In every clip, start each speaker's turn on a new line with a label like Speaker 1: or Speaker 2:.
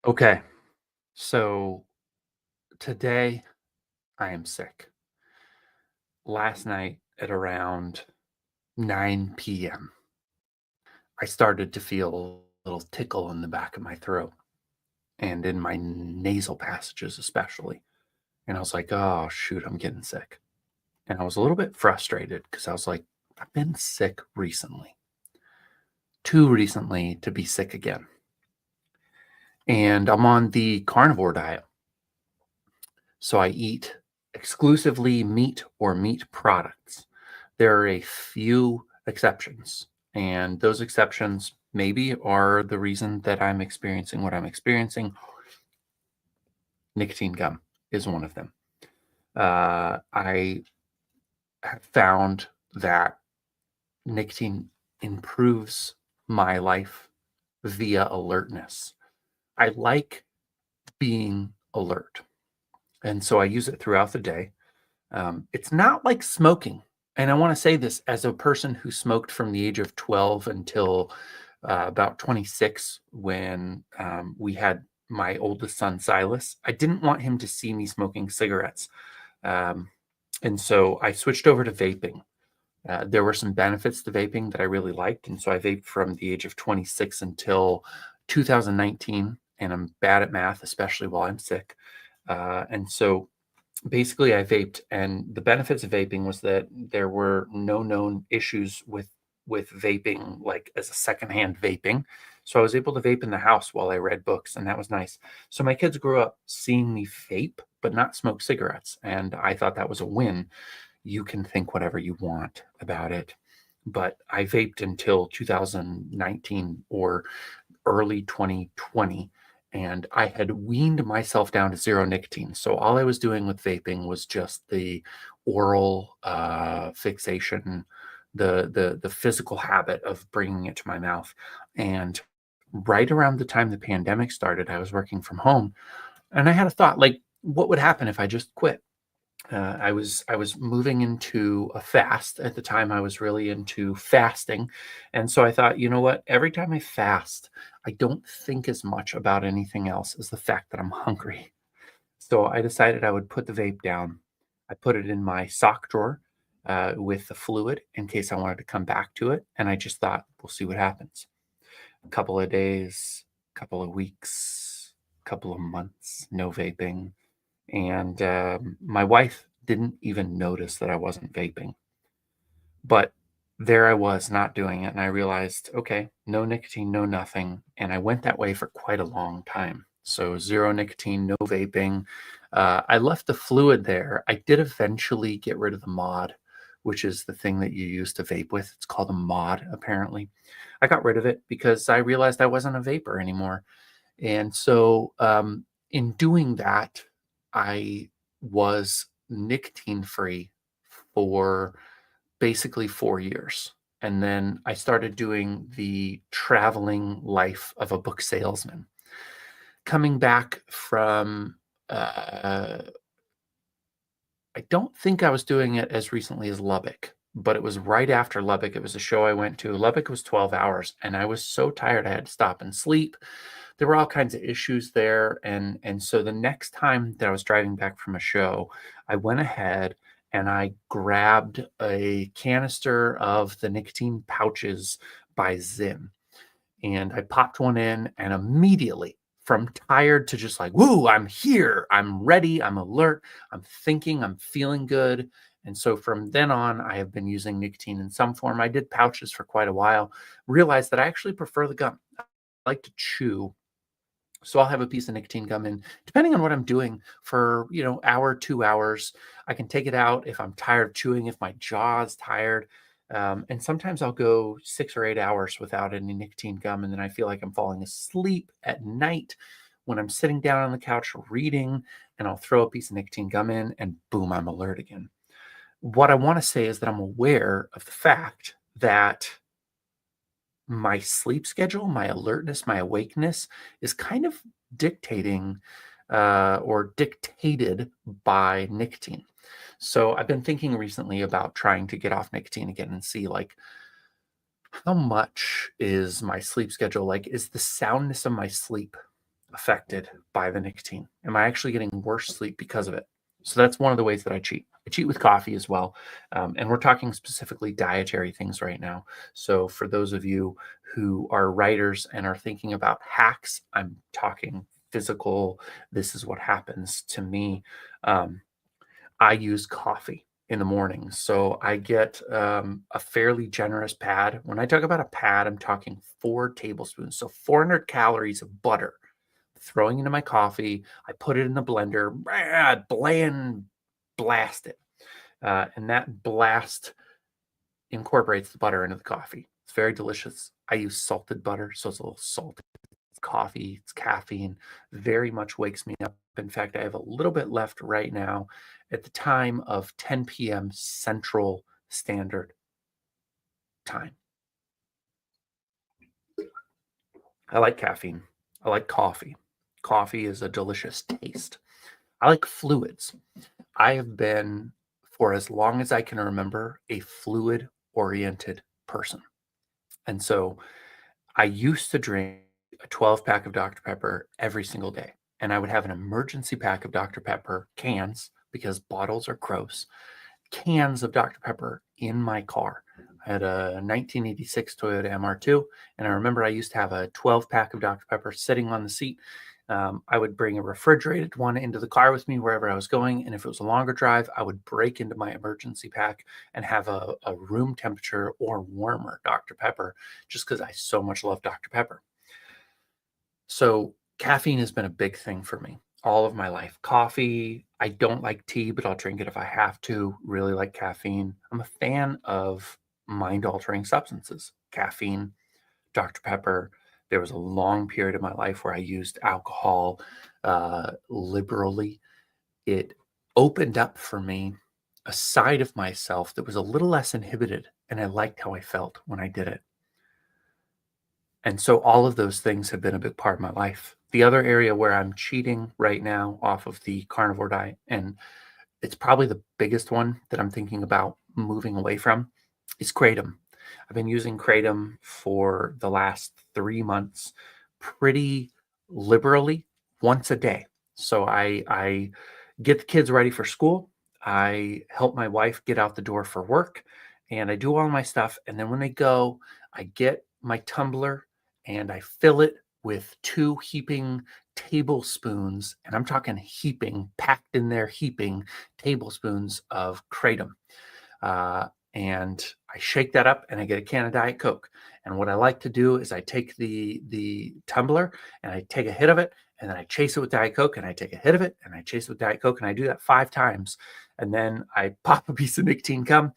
Speaker 1: Okay, so today I am sick. Last night at around 9 p.m., I started to feel a little tickle in the back of my throat and in my nasal passages, especially. And I was like, oh, shoot, I'm getting sick. And I was a little bit frustrated because I was like, I've been sick recently, too recently to be sick again. And I'm on the carnivore diet. So I eat exclusively meat or meat products. There are a few exceptions, and those exceptions maybe are the reason that I'm experiencing what I'm experiencing. Nicotine gum is one of them. I have found that nicotine improves my life via alertness. I like being alert, and so I use it throughout the day. It's not like smoking. And I want to say this as a person who smoked from the age of 12 until about 26 when we had my oldest son, Silas. I didn't want him to see me smoking cigarettes. Um, and so I switched over to vaping. There were some benefits to vaping that I really liked. And so I vaped from the age of 26 until 2019. And I'm bad at math, especially while I'm sick. And so basically I vaped, and the benefits of vaping was that there were no known issues with vaping, like as a secondhand vaping. So I was able to vape in the house while I read books, and that was nice. So my kids grew up seeing me vape but not smoke cigarettes, and I thought that was a win. You can think whatever you want about it, but I vaped until 2019 or early 2020, and I had weaned myself down to zero nicotine. So all I was doing with vaping was just the oral fixation, the physical habit of bringing it to my mouth. And right around the time the pandemic started, I was working from home, and I had a thought, like, what would happen if I just quit? I was moving into a fast at the time. I was really into fasting, and so I thought, you know what? Every time I fast, I don't think as much about anything else as the fact that I'm hungry. So I decided I would put the vape down. I put it in my sock drawer with the fluid in case I wanted to come back to it, and I just thought, we'll see what happens. A couple of days, couple of weeks, couple of months, no vaping, and my wife didn't even notice that I wasn't vaping. But there I was not doing it. And I realized, okay, no nicotine, no nothing. And I went that way for quite a long time. So zero nicotine, no vaping. I left the fluid there. I did eventually get rid of the mod, which is the thing that you use to vape with. It's called a mod, apparently. I got rid of it because I realized I wasn't a vapor anymore. And so, in doing that, I was nicotine free for basically 4 years. And then I started doing the traveling life of a book salesman. Coming back from, I don't think I was doing it as recently as Lubbock, but it was right after Lubbock. It was a show I went to. Lubbock was 12 hours, and I was so tired I had to stop and sleep. There were all kinds of issues there, and so the next time that I was driving back from a show, I went ahead and I grabbed a canister of the nicotine pouches by Zim, and I popped one in, and immediately, from tired to just like, woo, I'm here, I'm ready, I'm alert, I'm thinking, I'm feeling good. And so from then on, I have been using nicotine in some form. I did pouches for quite a while, realized that I actually prefer the gum. I like to chew. So I'll have a piece of nicotine gum in, depending on what I'm doing for, hour, 2 hours. I can take it out if I'm tired of chewing, if my jaw's tired. And sometimes I'll go 6 or 8 hours without any nicotine gum. And then I feel like I'm falling asleep at night when I'm sitting down on the couch reading, and I'll throw a piece of nicotine gum in, and boom, I'm alert again. What I want to say is that I'm aware of the fact that my sleep schedule, my alertness, my awakeness is kind of dictating or dictated by nicotine. So I've been thinking recently about trying to get off nicotine again and see, like, how much is my sleep schedule like? Is the soundness of my sleep affected by the nicotine? Am I actually getting worse sleep because of it? So that's one of the ways that I cheat. I cheat with coffee as well. And we're talking specifically dietary things right now. So for those of you who are writers and are thinking about hacks, I'm talking physical. This is what happens to me. Um, I use coffee in the morning. So I get a fairly generous pad. When I talk about a pad, I'm talking 4 tablespoons. So 400 calories of butter throwing into my coffee. I put it in the blender, blast it. And that blast incorporates the butter into the coffee. It's very delicious. I use salted butter, so it's a little salty. It's coffee, it's caffeine, very much wakes me up. In fact, I have a little bit left right now at the time of 10 p.m. Central Standard Time. I like caffeine. I like coffee. Coffee is a delicious taste. I like fluids. I have been, for as long as I can remember, a fluid oriented person. And so I used to drink a 12 pack of Dr. Pepper every single day. And I would have an emergency pack of Dr. Pepper cans because bottles are gross, cans of Dr. Pepper in my car. I had a 1986 Toyota MR2, and I remember I used to have a 12 pack of Dr. Pepper sitting on the seat. I would bring a refrigerated one into the car with me wherever I was going. And if it was a longer drive, I would break into my emergency pack and have a room temperature or warmer Dr. Pepper just because I so much love Dr. Pepper. So caffeine has been a big thing for me all of my life. Coffee, I don't like tea, but I'll drink it if I have to. Really like caffeine. I'm a fan of mind altering substances, caffeine, Dr. Pepper. There was a long period of my life where I used alcohol liberally. It opened up for me a side of myself that was a little less inhibited, and I liked how I felt when I did it. And so all of those things have been a big part of my life. The other area where I'm cheating right now off of the carnivore diet, and it's probably the biggest one that I'm thinking about moving away from, is kratom. I've been using kratom for the last 3 months pretty liberally once a day. So I get the kids ready for school. I help my wife get out the door for work, and I do all my stuff. And then when they go, I get my tumbler and I fill it with 2 heaping tablespoons, and I'm talking heaping, packed in there, heaping tablespoons of kratom. And I shake that up and I get a can of Diet Coke. And what I like to do is I take the tumbler and I take a hit of it, and then I chase it with Diet Coke, and I take a hit of it and I chase it with Diet Coke, and I do that 5 times. And then I pop a piece of nicotine gum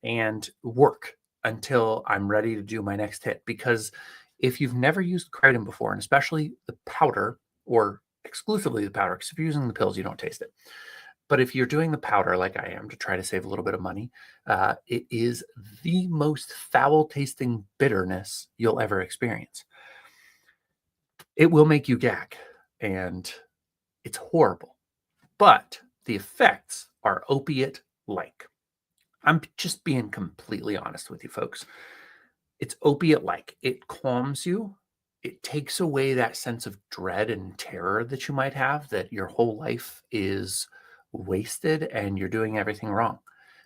Speaker 1: and work until I'm ready to do my next hit. Because if you've never used kratom before, and especially the powder or exclusively the powder, because if you're using the pills, you don't taste it. But if you're doing the powder like I am to try to save a little bit of money, it is the most foul tasting bitterness you'll ever experience. It will make you gag, and it's horrible. But the effects are opiate like. I'm just being completely honest with you, folks. It's opiate like. It calms you. It takes away that sense of dread and terror that you might have, that your whole life is wasted and you're doing everything wrong.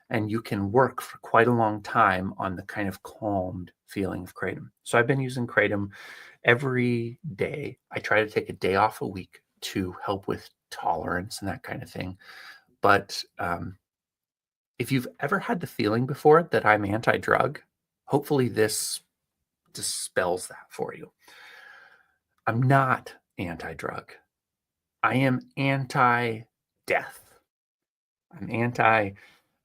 Speaker 1: And you can work for quite a long time on the kind of calmed feeling of kratom. So I've been using kratom every day. I try to take a day off a week to help with tolerance and that kind of thing. But if you've ever had the feeling before that I'm anti drug, hopefully this dispels that for you. I'm not anti drug. I am anti death. I'm anti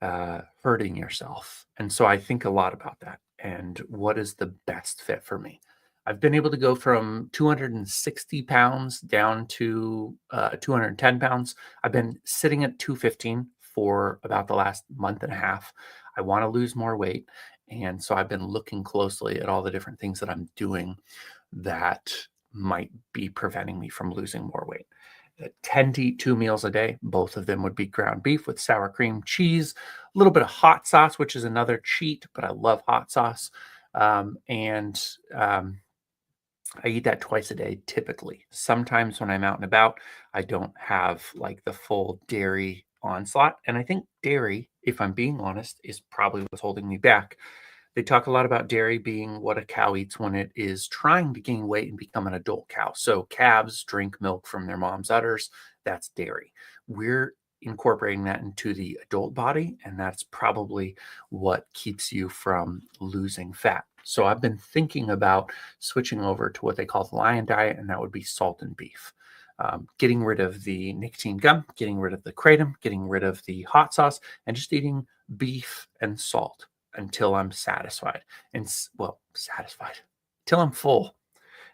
Speaker 1: hurting yourself. And so I think a lot about that and what is the best fit for me. I've been able to go from 260 pounds down to 210 pounds. I've been sitting at 215 for about the last month and a half. I want to lose more weight. And so I've been looking closely at all the different things that I'm doing that might be preventing me from losing more weight. I tend to eat 2 meals a day. Both of them would be ground beef with sour cream, cheese, a little bit of hot sauce, which is another cheat, but I love hot sauce. And I eat that twice a day typically. Sometimes when I'm out and about, I don't have like the full dairy onslaught. And I think dairy, if I'm being honest, is probably what's holding me back. They talk a lot about dairy being what a cow eats when it is trying to gain weight and become an adult cow. So calves drink milk from their mom's udders. That's dairy. We're incorporating that into the adult body, and that's probably what keeps you from losing fat. So I've been thinking about switching over to what they call the lion diet, and that would be salt and beef. Getting rid of the nicotine gum, getting rid of the kratom, getting rid of the hot sauce, and just eating beef and salt until I'm satisfied and satisfied till I'm full,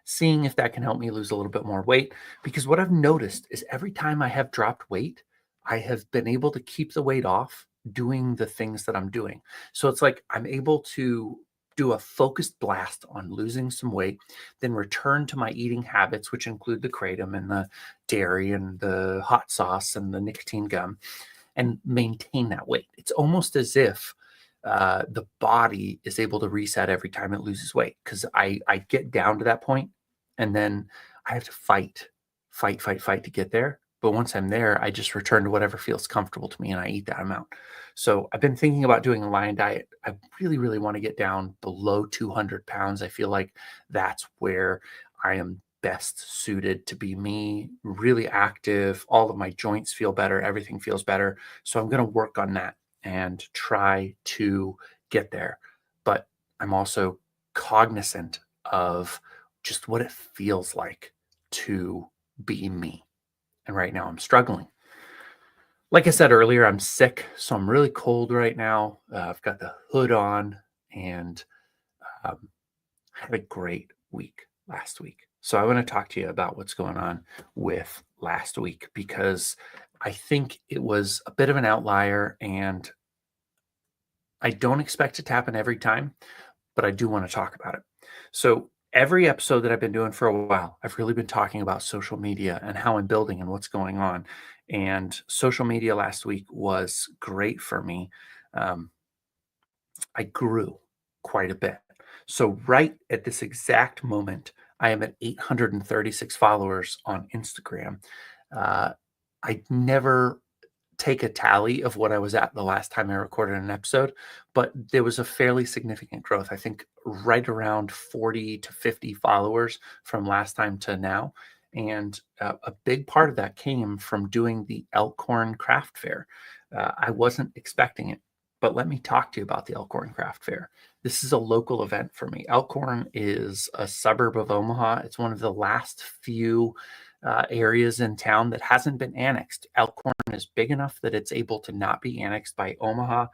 Speaker 1: seeing if that can help me lose a little bit more weight. Because what I've noticed is every time I have dropped weight, I have been able to keep the weight off doing the things that I'm doing. So it's like I'm able to do a focused blast on losing some weight, then return to my eating habits, which include the kratom and the dairy and the hot sauce and the nicotine gum, and maintain that weight. It's almost as if the body is able to reset every time it loses weight, because I get down to that point and then I have to fight to get there. But once I'm there, I just return to whatever feels comfortable to me and I eat that amount. So I've been thinking about doing a lion diet. I really, really want to get down below 200 pounds. I feel like that's where I am best suited to be me, really active. All of my joints feel better. Everything feels better. So I'm going to work on that and try to get there. But I'm also cognizant of just what it feels like to be me. And right now I'm struggling. Like I said earlier, I'm sick, so I'm really cold right now. I've got the hood on, and um, I had a great week last week. So I want to talk to you about what's going on with last week, because I think it was a bit of an outlier, and I don't expect it to happen every time, but I do want to talk about it. So every episode that I've been doing for a while, I've really been talking about social media and how I'm building and what's going on. And social media last week was great for me. Um, I grew quite a bit. So right at this exact moment, I am at 836 followers on Instagram. Uh, I never take a tally of what I was at the last time I recorded an episode, but there was a fairly significant growth. I think right around 40 to 50 followers from last time to now. And a big part of that came from doing the Elkhorn Craft Fair. I wasn't expecting it, but let me talk to you about the Elkhorn Craft Fair. This is a local event for me. Elkhorn is a suburb of Omaha. It's one of the last few areas in town that hasn't been annexed. Elkhorn is big enough that it's able to not be annexed by Omaha.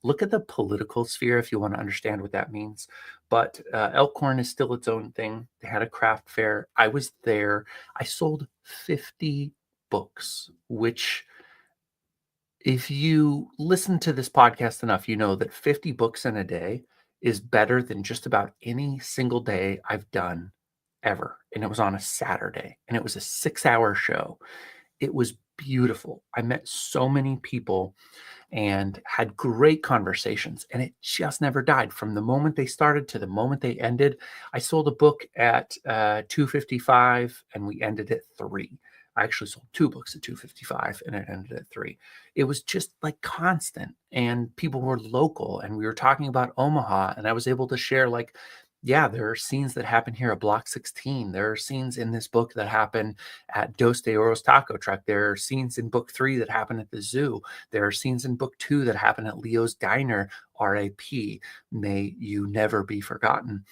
Speaker 1: Look at the political sphere if you want to understand what that means. But Elkhorn is still its own thing. They had a craft fair. I was there. I sold 50 books, which, if you listen to this podcast enough, you know that 50 books in a day is better than just about any single day I've done ever. And it was on a Saturday, and it was a 6-hour show. It was beautiful. I met so many people and had great conversations, and it just never died from the moment they started to the moment they ended. I sold a book at 255 and we ended at 3. I actually sold 2 books at 255 and it ended at 3. It was just like constant, and people were local, and we were talking about Omaha, and I was able to share, like, yeah, there are scenes that happen here at Block 16. There are scenes in this book that happen at Dos de Oro's Taco Truck. There are scenes in book 3 that happen at the zoo. There are scenes in book 2 that happen at Leo's Diner, RAP. May you never be forgotten.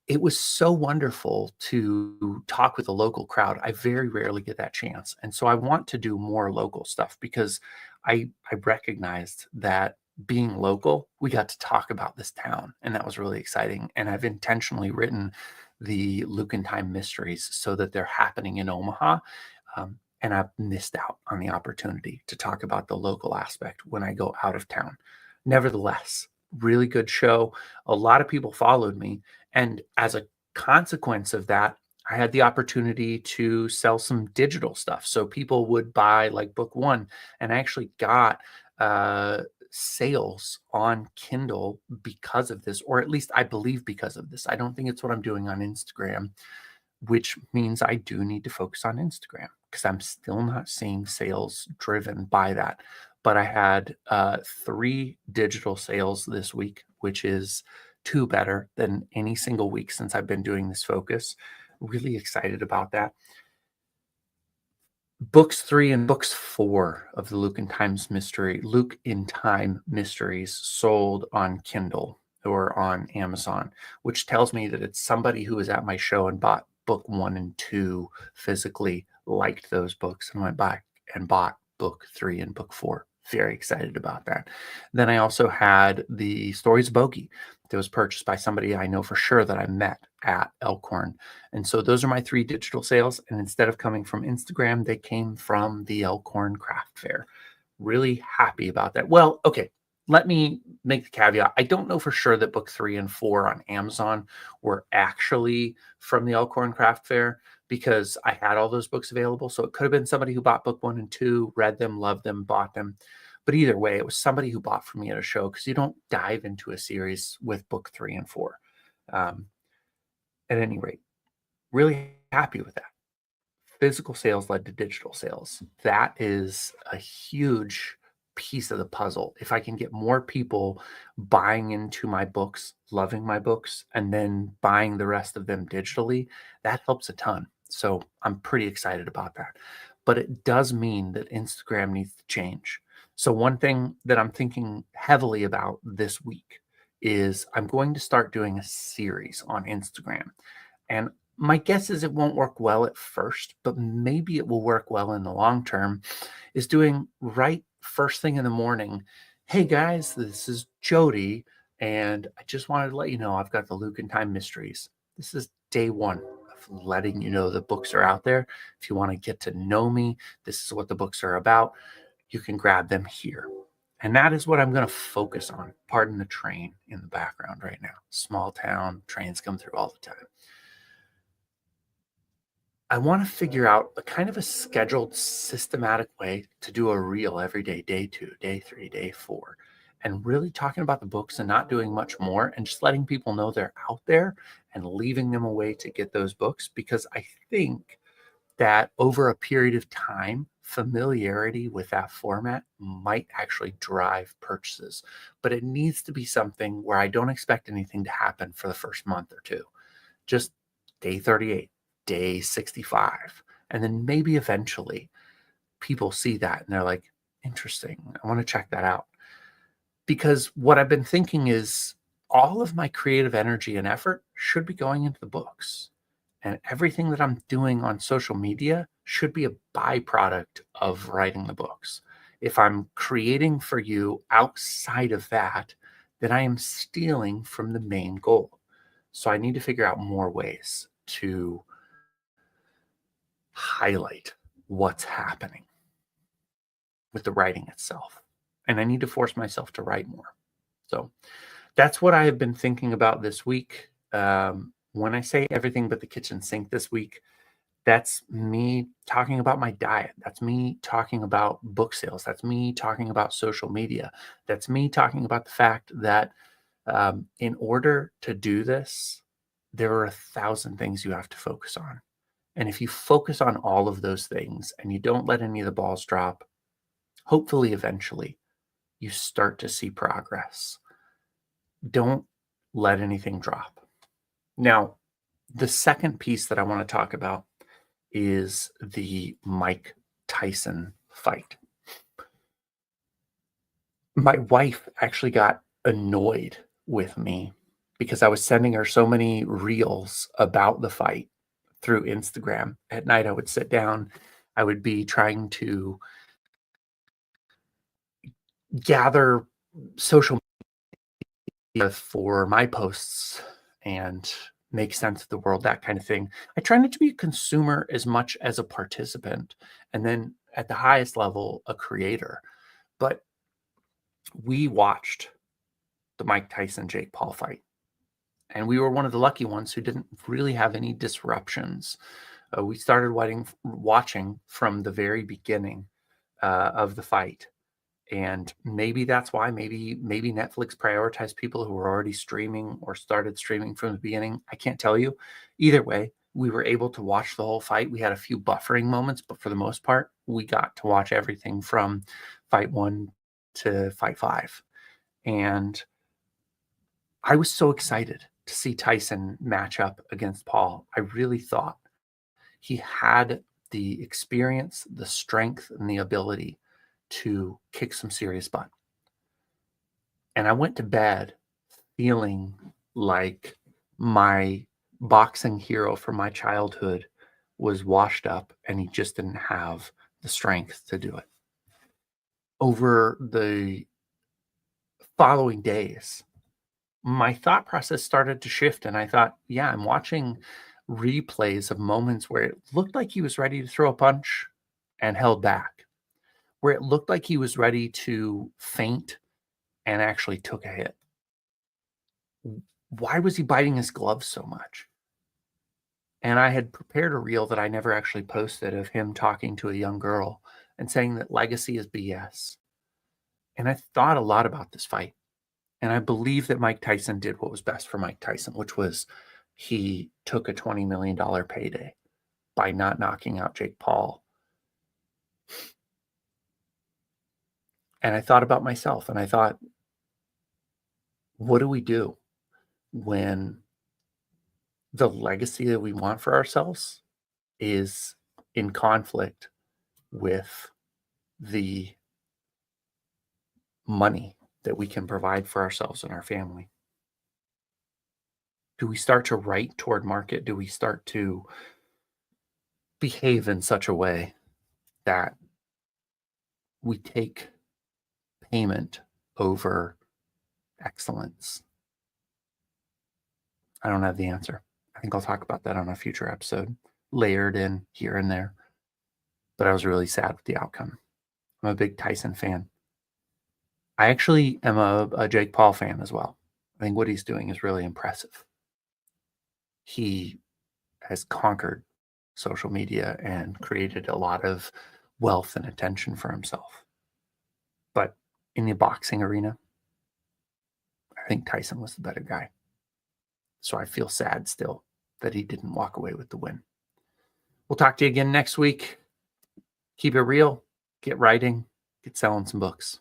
Speaker 1: It was so wonderful to talk with a local crowd. I very rarely get that chance. And so I want to do more local stuff, because I recognized that being local, we got to talk about this town, and that was really exciting. And I've intentionally written the Luke and Time mysteries so that they're happening in Omaha. And I've missed out on the opportunity to talk about the local aspect when I go out of town. Nevertheless, really good show. A lot of people followed me. And as a consequence of that, I had the opportunity to sell some digital stuff. So people would buy like book 1, and I actually got sales on Kindle because of this, or at least I believe because of this. I don't think it's what I'm doing on Instagram, which means I do need to focus on Instagram because I'm still not seeing sales driven by that. But I had 3 digital sales this week, which is 2 better than any single week since I've been doing this focus. Really excited about that. Books 3 and books 4 of the Luke in Time mysteries sold on Kindle or on Amazon, which tells me that it's somebody who was at my show and bought book 1 and 2 physically, liked those books, and went back and bought book 3 and book 4. Very excited about that. Then I also had the Stories of Bogey that was purchased by somebody I know for sure that I met at Elkhorn. And so those are my 3 digital sales. And instead of coming from Instagram, they came from the Elkhorn Craft Fair. Really happy about that. Well, okay, let me make the caveat. I don't know for sure that book 3 and 4 on Amazon were actually from the Elkhorn Craft Fair because I had all those books available. So it could have been somebody who bought book 1 and 2, read them, loved them, bought them. But either way, it was somebody who bought from me at a show because you don't dive into a series with book 3 and 4. At any rate, really happy with that. Physical sales led to digital sales. That is a huge piece of the puzzle. If I can get more people buying into my books, loving my books, and then buying the rest of them digitally, that helps a ton. So I'm pretty excited about that. But it does mean that Instagram needs to change. So one thing that I'm thinking heavily about this week is I'm going to start doing a series on Instagram. And my guess is it won't work well at first, but maybe it will work well in the long term, is doing right first thing in the morning. Hey guys, this is Jody, and I just wanted to let you know I've got the Luke and Time mysteries. This is day 1 of letting you know the books are out there. If you want to get to know me, this is what the books are about. You can grab them here. And that is what I'm going to focus on. Pardon the train in the background right now. Small town, trains come through all the time. I want to figure out a kind of a scheduled, systematic way to do a reel every day, day 2, day 3, day 4, and really talking about the books and not doing much more and just letting people know they're out there and leaving them a way to get those books. Because I think that over a period of time, familiarity with that format might actually drive purchases. But it needs to be something where I don't expect anything to happen for the first month or 2. Just day 38, day 65. And then maybe eventually people see that and they're like, interesting, I want to check that out. Because what I've been thinking is all of my creative energy and effort should be going into the books. And everything that I'm doing on social media should be a byproduct of writing the books. If I'm creating for you outside of that, then I am stealing from the main goal. So I need to figure out more ways to highlight what's happening with the writing itself. And I need to force myself to write more. So that's what I have been thinking about this week. When I say everything but the kitchen sink this week, that's me talking about my diet. That's me talking about book sales. That's me talking about social media. That's me talking about the fact that in order to do this, there are 1,000 things you have to focus on. And if you focus on all of those things and you don't let any of the balls drop, hopefully eventually you start to see progress. Don't let anything drop. Now, the second piece that I want to talk about is the Mike Tyson fight. My wife actually got annoyed with me because I was sending her so many reels about the fight through Instagram. At night, I would sit down, I would be trying to gather social media for my posts and make sense of the world, that kind of thing. I try not to be a consumer as much as a participant, and then at the highest level, a creator. But we watched the Mike Tyson Jake Paul fight, and we were one of the lucky ones who didn't really have any disruptions. We started watching from the very beginning of the fight, And maybe that's why maybe Netflix prioritized people who were already streaming or started streaming from the beginning. I can't tell you. Either way, we were able to watch the whole fight. We had a few buffering moments, but for the most part, we got to watch everything from fight 1 to fight 5. And I was so excited to see Tyson match up against Paul. I really thought he had the experience, the strength, and the ability to kick some serious butt. And I went to bed feeling like my boxing hero from my childhood was washed up and he just didn't have the strength to do it. Over the following days, my thought process started to shift, and I thought, yeah, I'm watching replays of moments where it looked like he was ready to throw a punch and held back, where it looked like he was ready to feint and actually took a hit. Why was he biting his gloves so much? And I had prepared a reel that I never actually posted of him talking to a young girl and saying that legacy is BS. And I thought a lot about this fight. And I believe that Mike Tyson did what was best for Mike Tyson, which was he took a $20 million payday by not knocking out Jake Paul. And I thought about myself and I thought, what do we do when the legacy that we want for ourselves is in conflict with the money that we can provide for ourselves and our family? Do we start to write toward market? Do we start to behave in such a way that we take payment over excellence? I don't have the answer. I think I'll talk about that on a future episode, layered in here and there. But I was really sad with the outcome. I'm a big Tyson fan. I actually am a Jake Paul fan as well. I think what he's doing is really impressive. He has conquered social media and created a lot of wealth and attention for himself. But in the boxing arena, I think Tyson was the better guy. So I feel sad still that he didn't walk away with the win. We'll talk to you again next week. Keep it real, get writing, get selling some books.